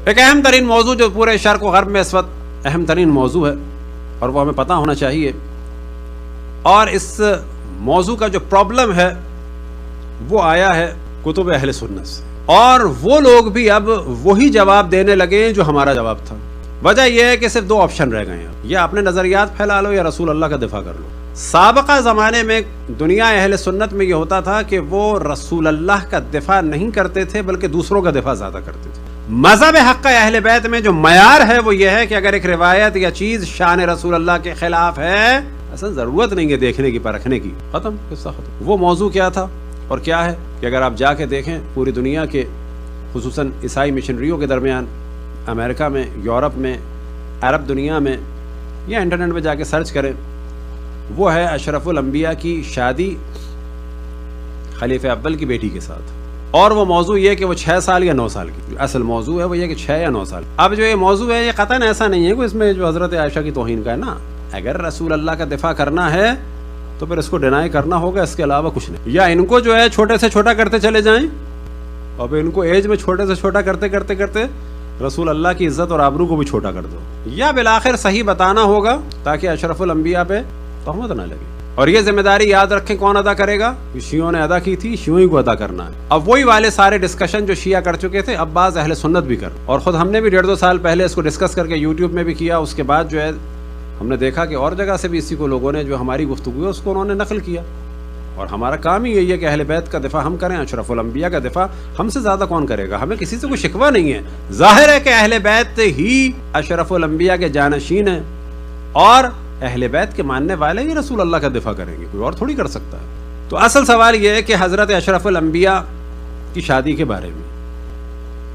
ایک اہم ترین موضوع جو پورے شرق و غرب میں اس وقت اہم ترین موضوع ہے اور وہ ہمیں پتہ ہونا چاہیے، اور اس موضوع کا جو پرابلم ہے وہ آیا ہے کتب اہل سنت سے، اور وہ لوگ بھی اب وہی جواب دینے لگے ہیں جو ہمارا جواب تھا۔ وجہ یہ ہے کہ صرف دو آپشن رہ گئے ہیں، یا اپنے نظریات پھیلا لو یا رسول اللہ کا دفاع کر لو۔ سابقہ زمانے میں دنیا اہل سنت میں یہ ہوتا تھا کہ وہ رسول اللہ کا دفاع نہیں کرتے تھے بلکہ دوسروں کا دفاع زیادہ کرتے تھے۔ مذہب حق اہل بیت میں جو معیار ہے وہ یہ ہے کہ اگر ایک روایت یا چیز شان رسول اللہ کے خلاف ہے، اصل ضرورت نہیں ہے دیکھنے کی پرکھنے کی، ختم قصہ ختم۔ وہ موضوع کیا تھا اور کیا ہے کہ اگر آپ جا کے دیکھیں پوری دنیا کے خصوصاً عیسائی مشنریوں کے درمیان، امریکہ میں، یورپ میں، عرب دنیا میں، یا انٹرنیٹ میں جا کے سرچ کریں، وہ ہے اشرف الانبیاء کی شادی خلیفہ اول کی بیٹی کے ساتھ، اور وہ موضوع یہ کہ وہ 6 سال یا 9 سال کی، اصل موضوع ہے وہ یہ کہ 6 یا 9 سال۔ اب جو یہ موضوع ہے یہ قطعاً ایسا نہیں ہے کہ اس میں جو حضرت عائشہ کی توہین کا ہے نا، اگر رسول اللہ کا دفاع کرنا ہے تو پھر اس کو ڈینائی کرنا ہوگا، اس کے علاوہ کچھ نہیں۔ یا ان کو جو ہے چھوٹے سے چھوٹا کرتے چلے جائیں، اور پھر ان کو ایج میں چھوٹے سے چھوٹا کرتے کرتے کرتے رسول اللہ کی عزت اور آبرو کو بھی چھوٹا کر دو، یا بالآخر صحیح بتانا ہوگا تاکہ اشرف الانبیاء پہ تہمت نہ لگے۔ اور یہ ذمہ داری یاد رکھیں کون ادا کرے گا؟ شیعوں نے ادا کی تھی، شیعوں ہی کو ادا کرنا ہے۔ اب وہی والے سارے ڈسکشن جو شیعہ کر چکے تھے اب بعض اہل سنت بھی کر، اور خود ہم نے بھی 1.5-2 سال پہلے اس کو ڈسکس کر کے یوٹیوب میں بھی کیا۔ اس کے بعد جو ہے ہم نے دیکھا کہ اور جگہ سے بھی اسی کو لوگوں نے جو ہماری گفتگو ہے اس کو انہوں نے نقل کیا، اور ہمارا کام ہی یہی ہے کہ اہل بیت کا دفاع ہم کریں، اشرف الانبیاء کا دفاع ہم سے زیادہ کون کرے گا؟ ہمیں کسی سے کوئی شکوہ نہیں ہے، ظاہر ہے کہ اہل بیت ہی اشرف الانبیاء کے جانشین ہیں، اور اہل بیت کے ماننے والے ہی رسول اللہ کا دفاع کریں گے، کوئی اور تھوڑی کر سکتا ہے۔ تو اصل سوال یہ ہے کہ حضرت اشرف الانبیاء کی شادی کے بارے میں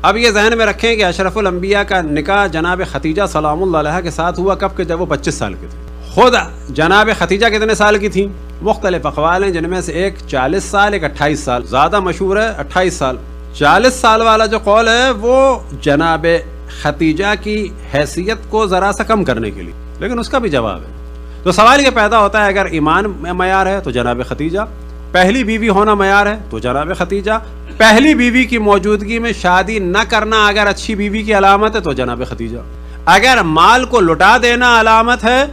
اب یہ ذہن میں رکھیں کہ اشرف الانبیاء کا نکاح جناب ختیجہ سلام اللہ علیہا کے ساتھ ہوا کب؟ کہ جب وہ 25 سال کے تھے۔ خود جناب ختیجہ کتنے سال کی تھیں؟ مختلف اقوال ہیں، جن میں سے ایک 40 سال، ایک 28 سال، زیادہ مشہور ہے 28 سال۔ 40 سال والا جو قول ہے وہ جناب ختیجہ کی حیثیت کو ذرا سا کم کرنے کے لیے، لیکن اس کا بھی جواب ہے۔ تو سوال یہ پیدا ہوتا ہے اگر ایمان میں معیار ہے تو جناب ختیجہ، پہلی بیوی ہونا معیار ہے تو جناب ختیجہ، پہلی بیوی کی موجودگی میں شادی نہ کرنا اگر اچھی بیوی کی علامت ہے تو جناب ختیجہ، اگر مال کو لٹا دینا علامت ہے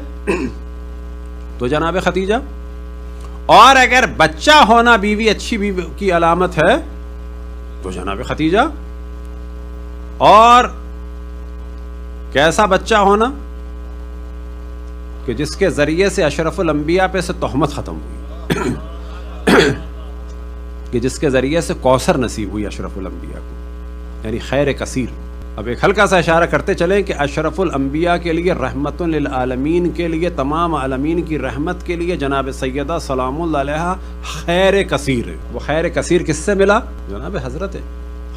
تو جناب ختیجہ، اور اگر بچہ ہونا بیوی اچھی بیوی کی علامت ہے تو جناب ختیجہ۔ اور کیسا بچہ ہونا؟ کہ جس کے ذریعے سے اشرف الانبیاء پہ سے تہمت ختم ہوئی، کہ جس کے ذریعے سے کوثر نصیب ہوئی اشرف الانبیاء کو، یعنی خیر کثیر۔ اب ایک ہلکا سا اشارہ کرتے چلیں کہ اشرف الانبیاء کے لیے رحمت للعالمین کے لیے، تمام عالمین کی رحمت کے لیے جناب سیدہ سلام اللہ علیہا خیر کثیر ہے۔ وہ خیر کثیر کس سے ملا؟ جناب حضرت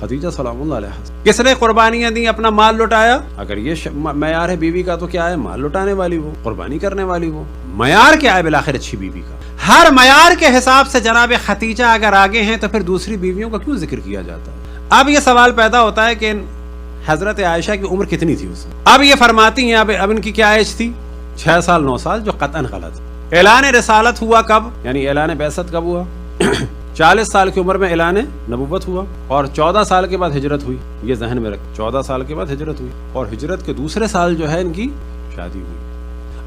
خدیجہ سلام اللہ علیہا۔ کس نے قربانیاں دی؟ اپنا مال لٹایا۔ اگر یہ معیار ہے بیوی کا تو کیا ہے؟ مال لٹانے والی وہ، قربانی کرنے والی وہ۔ معیار کیا ہے بالآخر اچھی بیوی کا؟ ہر معیار کے حساب سے جناب ختیجہ اگر آگے ہیں تو پھر دوسری بیویوں کا کیوں ذکر کیا جاتا ہے؟ اب یہ سوال پیدا ہوتا ہے کہ حضرت عائشہ کی عمر کتنی تھی اس میں؟ اب یہ فرماتی ہیں اب ان کی کیا ایج تھی؟ 6 سال 9 سال، جو قطعاً غلط ہے۔ اعلان رسالت ہوا کب؟ یعنی اعلان بعثت کب ہوا؟ 40 سال کی عمر میں اعلان نبوت ہوا، اور 14 سال کے بعد ہجرت ہوئی۔ یہ ذہن میں رکھ، 14 سال کے بعد ہجرت ہوئی، اور ہجرت کے دوسرے سال جو ہے ان کی شادی ہوئی۔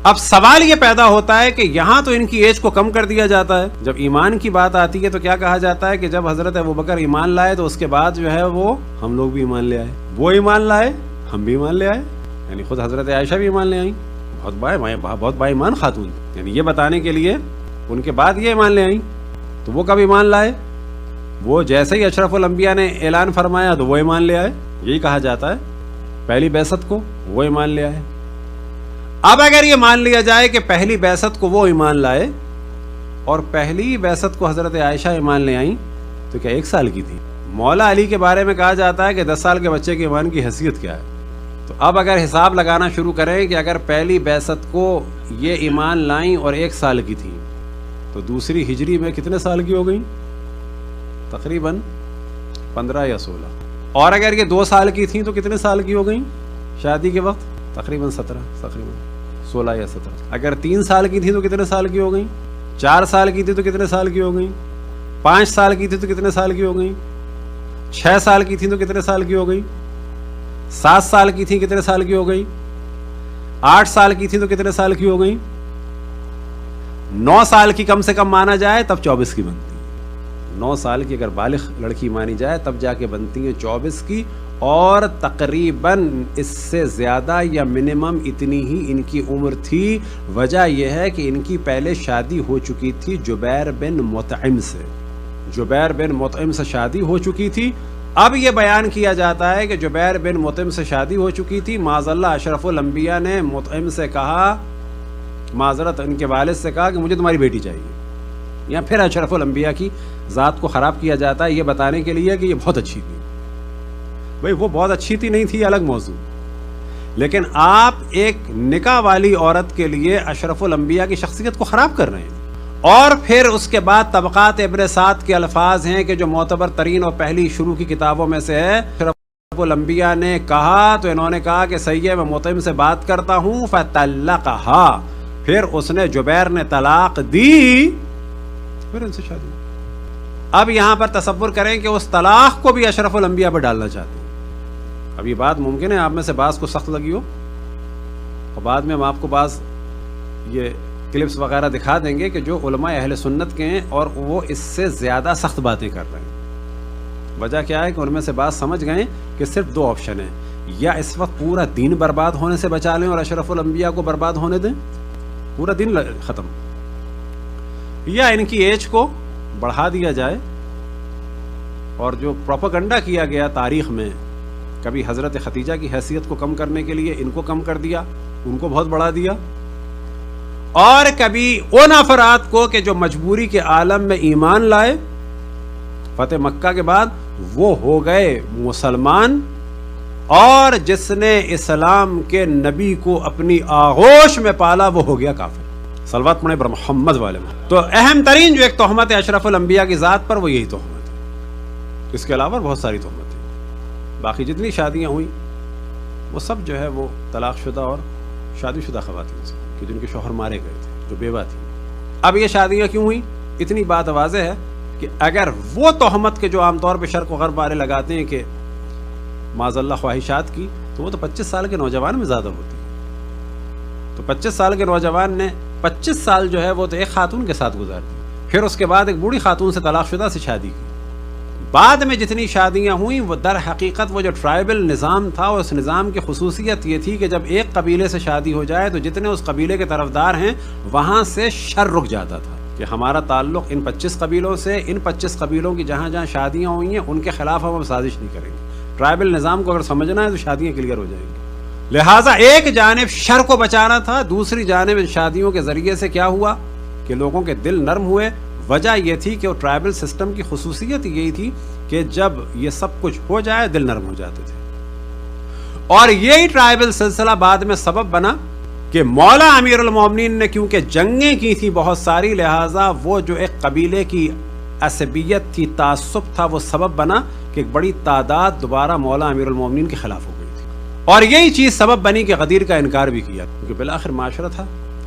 اب سوال یہ پیدا ہوتا ہے کہ یہاں تو ان کی ایج کو کم کر دیا جاتا ہے، جب ایمان کی بات آتی ہے تو کیا کہا جاتا ہے کہ جب حضرت ابوبکر ایمان لائے تو اس کے بعد جو ہے وہ ہم لوگ بھی ایمان لے آئے، وہ ایمان لائے ہم بھی ایمان لے آئے، یعنی خود حضرت عائشہ بھی ایمان لے آئیں، بہت با ایمان خاتون، یعنی یہ بتانے کے لیے ان کے بعد یہ ایمان لے آئیں۔ تو وہ کب ایمان لائے؟ وہ جیسے ہی اشرف الانبیاء نے اعلان فرمایا تو وہ ایمان لے آئے، یہی کہا جاتا ہے پہلی بعثت کو وہ ایمان لے آئے۔ اب اگر یہ مان لیا جائے کہ پہلی بعثت کو وہ ایمان لائے اور پہلی بعثت کو حضرت عائشہ ایمان لے آئیں، تو کیا 1 سال کی تھی؟ مولا علی کے بارے میں کہا جاتا ہے کہ 10 سال کے بچے کے ایمان کی حیثیت کیا ہے؟ تو اب اگر حساب لگانا شروع کریں کہ اگر پہلی بعثت کو یہ ایمان لائیں اور 1 سال کی تھی تو دوسری ہجری میں کتنے سال کی ہو گئیں؟ تقریباً 15 یا 16۔ اور اگر یہ 2 سال کی تھیں تو کتنے سال کی ہو گئیں شادی کے وقت؟ تقریباً 17، تقریباً 16 یا 17۔ اگر 3 سال کی تھی تو کتنے سال کی ہو گئیں؟ 4 سال کی تھی تو کتنے سال کی ہو گئیں؟ 5 سال کی تھی تو کتنے سال کی ہو گئیں؟ 6 سال کی تھی تو کتنے سال کی ہو گئیں؟ 7 سال کی تھی کتنے سال کی ہو گئی؟ 8 سال کی تھی تو کتنے سال کی ہو گئی؟ 9 سال کی کم سے کم مانا جائے تب 24 کی بنتی ہے. 9 سال کی اگر بالغ لڑکی مانی جائے تب جا کے بنتی ہیں 24 کی. اور تقریباً اس سے زیادہ یا منیمم اتنی ہی ان کی عمر تھی. وجہ یہ ہے کہ ان کی پہلے شادی ہو چکی تھی جبیر بن مطعم سے. جبیر بن مطعم سے شادی ہو چکی تھی. اب یہ بیان کیا جاتا ہے کہ جبیر بن مطعم سے شادی ہو چکی تھی. معاذ اللہ اشرف الانبیاء نے مطعم سے کہا، معذرت ان کے والد سے کہا کہ مجھے تمہاری بیٹی چاہیے. یا پھر اشرف الانبیاء کی ذات کو خراب کیا جاتا ہے یہ بتانے کے لیے کہ یہ بہت اچھی تھی. بھئی وہ بہت اچھی تھی نہیں تھی الگ موضوع، لیکن آپ ایک نکاح والی عورت کے لیے اشرف الانبیاء کی شخصیت کو خراب کر رہے ہیں. اور پھر اس کے بعد طبقات ابن سعد کے الفاظ ہیں کہ جو معتبر ترین اور پہلی شروع کی کتابوں میں سے ہے. اشرف الانبیاء نے کہا تو انہوں نے کہا کہ صحیح ہے میں مطعم سے بات کرتا ہوں، فطلقها. پھر اس نے جبیر نے طلاق دی، پھر ان سے شادی. اب یہاں پر تصور کریں کہ اس طلاق کو بھی اشرف الانبیاء پر ڈالنا چاہتے ہیں. اب یہ بات ممکن ہے آپ میں سے بعض کو سخت لگی ہو، اور بعد میں ہم آپ کو بعض یہ کلپس وغیرہ دکھا دیں گے کہ جو علماء اہل سنت کے ہیں اور وہ اس سے زیادہ سخت باتیں کر رہے ہیں. وجہ کیا ہے کہ ان میں سے بعض سمجھ گئے کہ صرف 2 آپشن ہیں، یا اس وقت پورا دین برباد ہونے سے بچا لیں اور اشرف الانبیاء کو برباد ہونے دیں، پورا دین ختم، یا ان کی ایج کو بڑھا دیا جائے. اور جو پروپیگنڈا کیا گیا تاریخ میں، کبھی حضرت خدیجہ کی حیثیت کو کم کرنے کے لیے ان کو کم کر دیا، ان کو بہت بڑھا دیا، اور کبھی ان افراد کو کہ جو مجبوری کے عالم میں ایمان لائے فتح مکہ کے بعد وہ ہو گئے مسلمان، اور جس نے اسلام کے نبی کو اپنی آغوش میں پالا وہ ہو گیا کافر. صلوات پڑھیں بر محمد والے میں. تو اہم ترین جو ایک تہمت ہے اشرف الانبیاء کی ذات پر وہ یہی تہمت ہے. اس کے علاوہ بہت ساری تہمت ہیں. باقی جتنی شادیاں ہوئیں وہ سب جو ہے وہ طلاق شدہ اور شادی شدہ خواتین سے کہ جن کے شوہر مارے گئے تھے، جو بیوہ تھی. اب یہ شادیاں کیوں ہوئیں؟ اتنی بات واضح ہے کہ اگر وہ تہمت کے جو عام طور پہ شرق و غرب والے لگاتے ہیں کہ معاذ اللہ خواہشات کی، تو وہ تو 25 سال کے نوجوان میں زیادہ ہوتی ہے. تو 25 سال کے نوجوان نے 25 سال جو ہے وہ تو ایک خاتون کے ساتھ گزار دی، پھر اس کے بعد ایک بوڑھی خاتون سے طلاق شدہ سے شادی کی. بعد میں جتنی شادیاں ہوئیں وہ در حقیقت وہ جو ٹرائبل نظام تھا، اس نظام کی خصوصیت یہ تھی کہ جب ایک قبیلے سے شادی ہو جائے تو جتنے اس قبیلے کے طرفدار ہیں وہاں سے شر رک جاتا تھا کہ ہمارا تعلق ان 25 قبیلوں سے، ان 25 قبیلوں کی جہاں جہاں شادیاں ہوئی ہیں ان کے خلاف ہم اب سازش نہیں کریں گے. ٹرائبل نظام کو اگر سمجھنا ہے تو شادیاں کلیئر ہو جائیں گی. لہٰذا ایک جانب شر کو بچانا تھا، دوسری جانب ان شادیوں کے ذریعے سے کیا ہوا کہ لوگوں کے دل نرم ہوئے. وجہ یہ تھی کہ وہ ٹرائبل سسٹم کی خصوصیت یہی تھی کہ جب یہ سب کچھ ہو جائے دل نرم ہو جاتے تھے. اور یہی ٹرائبل سلسلہ بعد میں سبب بنا کہ مولا امیر المومنین نے کیونکہ جنگیں کی تھی بہت ساری، لہٰذا وہ جو ایک قبیلے کی عصبیت تھی، تعصب تھا، وہ سبب بنا کہ ایک بڑی تعداد دوبارہ مولا امیر المومنین کے خلاف ہو گئی تھی. اور یہی چیز سبب بنی کہ غدیر کا انکار بھی کیا، کیونکہ بالآخر معاشرہ تھا.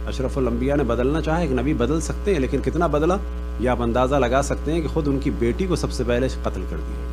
اشرف الانبیاء نے بدلنا چاہا، ایک نبی بدل سکتے ہیں، لیکن کتنا بدلا یہ آپ اندازہ لگا سکتے ہیں کہ خود ان کی بیٹی کو سب سے پہلے قتل کر دیا.